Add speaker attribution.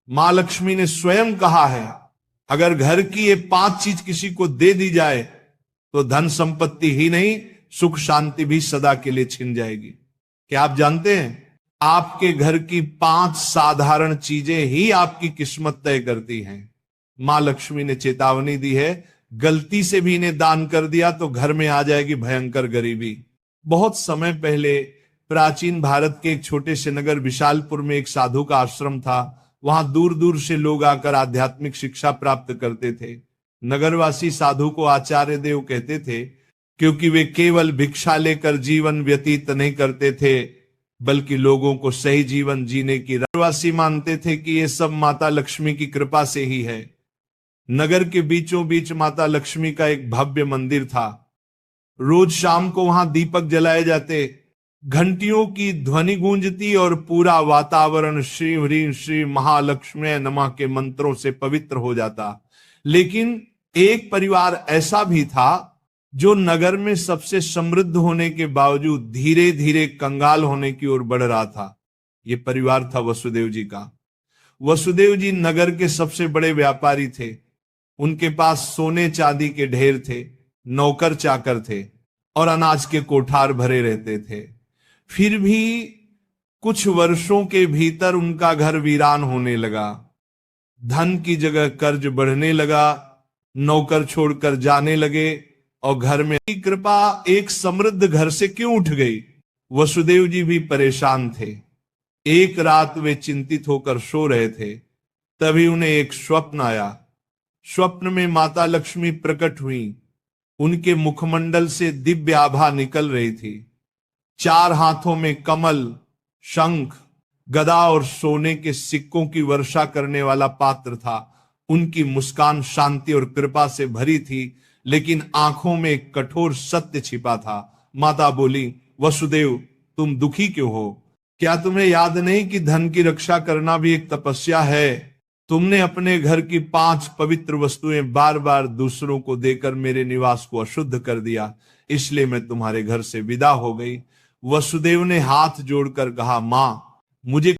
Speaker 1: मां लक्ष्मी ने स्वयं कहा है, अगर घर की ये 5 चीज किसी को दे दी जाए तो धन संपत्ति ही नहीं, सुख शांति भी सदा के लिए छिन जाएगी। क्या आप जानते हैं, आपके घर की 5 साधारण चीजें ही आपकी किस्मत तय करती हैं। मां लक्ष्मी ने चेतावनी दी है, गलती से भी इन्हें दान कर दिया तो घर में आ जाएगी भयंकर गरीबी। बहुत समय पहले प्राचीन भारत के एक छोटे से नगर विशालपुर में एक साधु का आश्रम था। वहां दूर दूर से लोग आकर आध्यात्मिक शिक्षा प्राप्त करते थे। नगरवासी साधु को आचार्य देव कहते थे, क्योंकि वे केवल भिक्षा लेकर जीवन व्यतीत नहीं करते थे, बल्कि लोगों को सही जीवन जीने की नगरवासी मानते थे कि ये सब माता लक्ष्मी की कृपा से ही है। नगर के बीचों बीच माता लक्ष्मी का एक भव्य मंदिर था। रोज शाम को वहां दीपक जलाए जाते, घंटियों की ध्वनि गूंजती और पूरा वातावरण श्री ह्रीं श्री महालक्ष्मी नमः के मंत्रों से पवित्र हो जाता। लेकिन एक परिवार ऐसा भी था जो नगर में सबसे समृद्ध होने के बावजूद धीरे धीरे कंगाल होने की ओर बढ़ रहा था। यह परिवार था वसुदेव जी का। वसुदेव जी नगर के सबसे बड़े व्यापारी थे। उनके पास सोने चांदी के ढेर थे, नौकर चाकर थे और अनाज के कोठार भरे रहते थे। फिर भी कुछ वर्षों के भीतर उनका घर वीरान होने लगा। धन की जगह कर्ज बढ़ने लगा, नौकर छोड़कर जाने लगे और घर में कृपा एक समृद्ध घर से क्यों उठ गई। वसुदेव जी भी परेशान थे। एक रात वे चिंतित होकर सो रहे थे, तभी उन्हें एक स्वप्न आया। स्वप्न में माता लक्ष्मी प्रकट हुई। उनके मुखमंडल से दिव्य आभा निकल रही थी। 4 हाथों में कमल, शंख, गदा और सोने के सिक्कों की वर्षा करने वाला पात्र था। उनकी मुस्कान शांति और कृपा से भरी थी, लेकिन आंखों में एक कठोर सत्य छिपा था। माता बोली, वसुदेव तुम दुखी क्यों हो? क्या तुम्हें याद नहीं कि धन की रक्षा करना भी एक तपस्या है? तुमने अपने घर की 5 पवित्र वस्तुएं बार बार दूसरों को देकर मेरे निवास को अशुद्ध कर दिया, इसलिए मैं तुम्हारे घर से विदा हो गई। वसुदेव ने हाथ जोड़कर कहा, मां मुझे